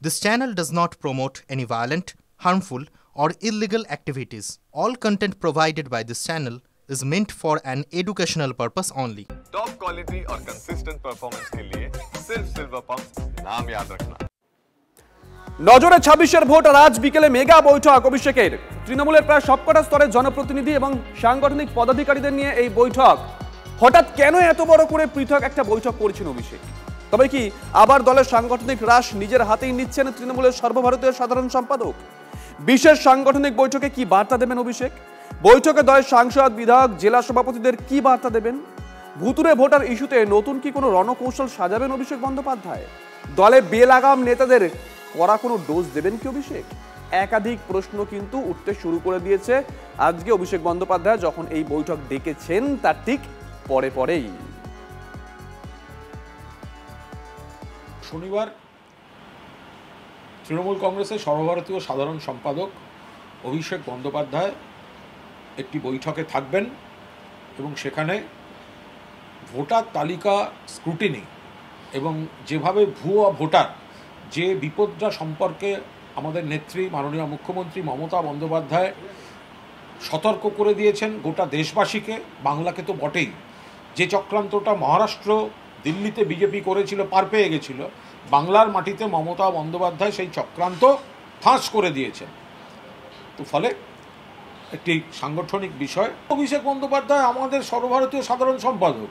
This channel does not promote any violent, harmful, or illegal activities. All content provided by this channel is meant for an educational purpose only. Top quality और consistent performance के लिए सिर्फ silver pump नाम याद रखना। নজরে ২৬-এর vote আর আজ বিকেলে মেগা বৈঠক অভিষেকের। তৃণমূলের প্রায় সবকটা স্তরের জনপ্রতিনিধি এবং সাংগঠনিক পদাধিকারীদের নিয়ে এই বৈঠক। হঠাৎ কেন এত বড় করে পৃথক একটা বৈঠক করছেন অভিষেক? তবে কি আবার দলের সাংগঠনিক হ্রাস নিজের হাতেই নিচ্ছেন তৃণমূলের সর্বভারতীয় সাধারণ সম্পাদক? বিশেষ সাংগঠনিক বৈঠকে কি বার্তা দেবেন অভিষেক? বৈঠকে দলের সাংসদ, বিধায়ক, জেলা সভাপতিদের কি বার্তা দেবেন? ভুতুরে ভোটার ইস্যুতে নতুন কি কোনো রণকৌশল সাজাবেন অভিষেক বন্দ্যোপাধ্যায়? দলে বেলাগাম নেতাদের কড়া কোনো ডোজ দেবেন কি অভিষেক? একাধিক প্রশ্ন কিন্তু উঠতে শুরু করে দিয়েছে আজকে অভিষেক বন্দ্যোপাধ্যায় যখন এই বৈঠক ডেকেছেন তার ঠিক পরেই। শনিবার তৃণমূল কংগ্রেসের সর্বভারতীয় সাধারণ সম্পাদক অভিষেক বন্দ্যোপাধ্যায় একটি বৈঠকে থাকবেন এবং সেখানে ভোটার তালিকা স্ক্রুটিনি এবং যেভাবে ভুয়া ভোটার যে বিপদটা সম্পর্কে আমাদের নেত্রী মাননীয় মুখ্যমন্ত্রী মমতা বন্দ্যোপাধ্যায় সতর্ক করে দিয়েছেন গোটা দেশবাসীকে, বাংলাকে তো বটেই, যে চক্রান্তটা মহারাষ্ট্র দিল্লিতে বিজেপি করেছিল পার পেয়ে গেছিল, বাংলার মাটিতে মমতা বন্দ্যোপাধ্যায় সেই চক্রান্ত ফাঁস করে দিয়েছেন। তো ফলে একটি সাংগঠনিক বিষয়। অভিষেক বন্দ্যোপাধ্যায় আমাদের সর্বভারতীয় সাধারণ সম্পাদক,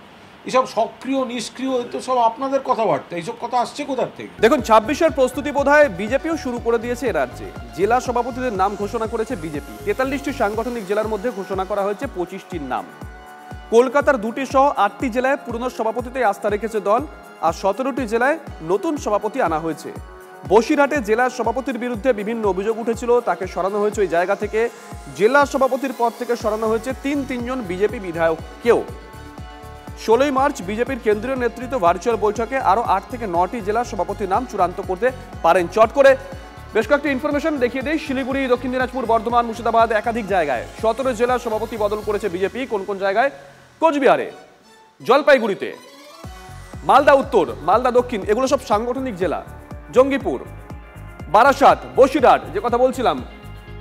এসব সক্রিয় নিষ্ক্রিয় তো সব আপনাদের কথাবার্তা, এইসব কথা আসছে কোথার থেকে? দেখুন, ২৬-এর প্রস্তুতি বোধহয় বিজেপিও শুরু করে দিয়েছে এ রাজ্যে। জেলা সভাপতিদের নাম ঘোষণা করেছে বিজেপি। ৪৩টি সাংগঠনিক জেলার মধ্যে ঘোষণা করা হয়েছে ২৫টির নাম। কলকাতার ২টি সহ ৮টি জেলায় পুরনো সভাপতিতে আস্থা রেখেছে দল, আর ১৭টি জেলায় নতুন সভাপতি আনা হয়েছে। বসিরহাটে জেলা সভাপতির বিরুদ্ধে বিভিন্ন অভিযোগ উঠেছিল, তাকে সরানো হয়েছে ওই জায়গা থেকে। জেলা সভাপতির পদ থেকে সরানো হয়েছে তিনজন বিজেপি বিধায়ককেও। ১৬ই মার্চ বিজেপির কেন্দ্রীয় নেতৃত্ব ভার্চুয়াল বৈঠকে আরও ৮ থেকে ৯টি জেলার সভাপতির নাম চূড়ান্ত করতে পারেন। চট করে বেশ কয়েকটি ইনফরমেশন দেখিয়ে দেয়। শিলিগুড়ি, দক্ষিণ দিনাজপুর, বর্ধমান, মুর্শিদাবাদ একাধিক জায়গায় ১৭ জেলার সভাপতি বদল করেছে বিজেপি। কোন কোন জায়গায়? কোচবিহারে, জলপাইগুড়িতে, মালদা উত্তর, মালদা দক্ষিণ, এগুলো সব সাংগঠনিক জেলা। জঙ্গিপুর, বারাসাত, বসিরহাট যে কথা বলছিলাম,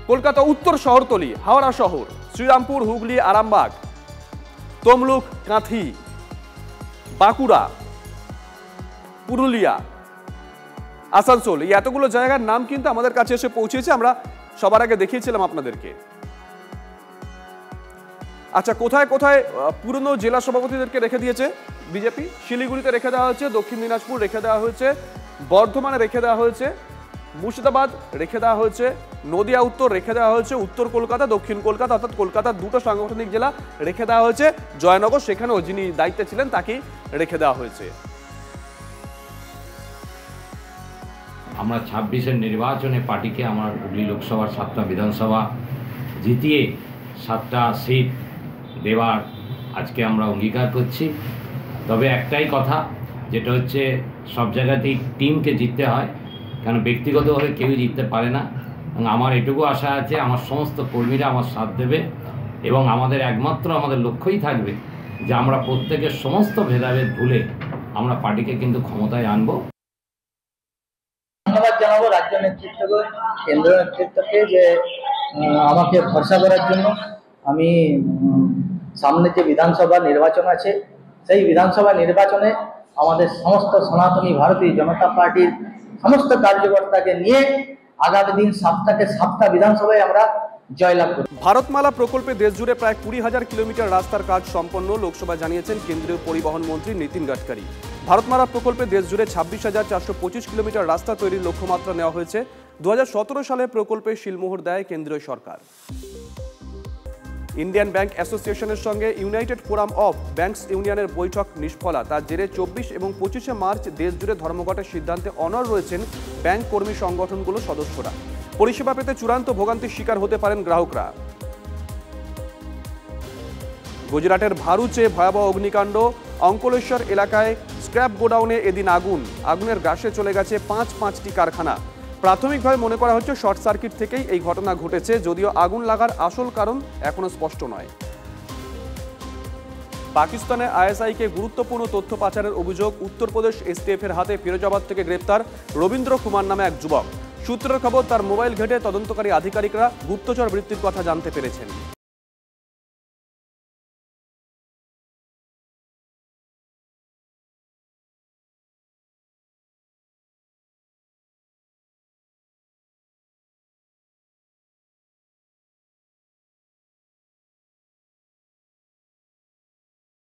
কলকাতা উত্তর শহরতলি, হাওড়া শহর, শ্রীরামপুর, হুগলি, আরামবাগ, তমলুক, কাঁথি, বাঁকুড়া, পুরুলিয়া, আসানসোল, এই এতগুলো জায়গার নাম কিন্তু আমাদের কাছে এসে পৌঁছেছে। আমরা সবার আগে দেখিয়েছিলাম আপনাদেরকে। আচ্ছা, কোথায় কোথায় পুরনো জেলা সভাপতিদেরকে রেখে দিয়েছে বিজেপি? শিলিগুড়িতে রেখে দেওয়া হয়েছে, দক্ষিণ দিনাজপুর রেখে দেওয়া হয়েছে, বর্ধমানে রেখে দেওয়া হয়েছে, মুর্শিদাবাদ রেখে দেওয়া হয়েছে, নদিয়া উত্তর রেখে দেওয়া হয়েছে, উত্তর কলকাতা, দক্ষিণ কলকাতা অর্থাৎ কলকাতার 2টো সাংগঠনিক জেলা রেখে দেওয়া হয়েছে। জয়নগর, সেখানেও যিনি দায়িত্বে ছিলেন তাকেই রেখে দেওয়া হয়েছে। আমরা ২৬-এর নির্বাচনে পার্টিকে আমার হুগলি লোকসভার 7টা বিধানসভা জিতিয়ে 7টা সিট দেওয়ার আজকে আমরা অঙ্গীকার করছি। তবে একটাই কথা, যেটা হচ্ছে সব জায়গাতেই টিমকে জিততে হয়, কারণ ব্যক্তিগতভাবে কেউই জিততে পারে না। এবং আমার এটুকু আশা আছে আমার সমস্ত কর্মীরা আমার সাথ দেবে এবং আমাদের একমাত্র আমাদের লক্ষ্যই থাকবে যে আমরা প্রত্যেকের সমস্ত ভেদাভেদ ভুলে আমরা পার্টিকে কিন্তু ক্ষমতায় আনবো। ধন্যবাদ জানাবো রাজ্য নেতৃত্বকে, কেন্দ্র নেতৃত্বকে যে আমাকে ভরসা করার জন্য। আমি সামনে যে বিধানসভা নির্বাচন আছে, সেই বিধানসভা নির্বাচনে আমাদের সমস্ত সনাতনী ভারতীয় জনতা পার্টির সমস্ত কার্যকর্তাকে নিয়ে আগামী দিন 7টা বিধানসভায় আমরা জয়লাভ করব। ভারতমালা প্রকল্পে দেশ জুড়ে প্রায় 20,000 কিলোমিটার রাস্তার কাজ সম্পন্ন, লোকসভা জানিয়েছেন কেন্দ্রীয় পরিবহন মন্ত্রী নীতিন গাডকারি। ভারতমালা প্রকল্পে দেশ জুড়ে 26,425 কিলোমিটার রাস্তা তৈরির লক্ষ্যমাত্রা নেওয়া হয়েছে। 2017 সালে প্রকল্পে শিলমোহর দেয় কেন্দ্রীয় সরকার। ইন্ডিয়ান ব্যাংক অ্যাসোসিয়েশনের সঙ্গে ইউনাইটেড ফোরাম অফ ব্যাংকস ইউনিয়নের বৈঠক নিষ্ফলা। তার জেরে 24 এবং 25শে মার্চ দেশ জুড়ে ধর্মঘটের সিদ্ধান্তে অনড় রয়েছেন ব্যাংক কর্মী সংগঠনগুলোর সদস্যরা। পরিষেবা পেতে চূড়ান্ত ভোগান্তির শিকার হতে পারেন গ্রাহকরা। গুজরাটের ভারুচে ভয়াবহ অগ্নিকাণ্ড। অঙ্কলেশ্বর এলাকায় স্ক্র্যাপ গোডাউনে এদিন আগুনের গ্রাসে চলে গেছে 5টি কারখানা। প্রাথমিকভাবে মনে করা হচ্ছে শর্ট সার্কিট থেকেই এই ঘটনা ঘটেছে, যদিও আগুন লাগার আসল কারণ এখনো স্পষ্ট নয়। পাকিস্তানে আইএসআইকে গুরুত্বপূর্ণ তথ্য পাচারের অভিযোগ উত্তরপ্রদেশ এসটিএফ এর হাতে ফিরোজাবাদ থেকে গ্রেপ্তার রবীন্দ্র কুমার নামে এক যুবক। সূত্রের খবর, তার মোবাইল ঘেঁটে তদন্তকারী আধিকারিকরা গুপ্তচর বৃত্তির কথা জানতে পেরেছেন।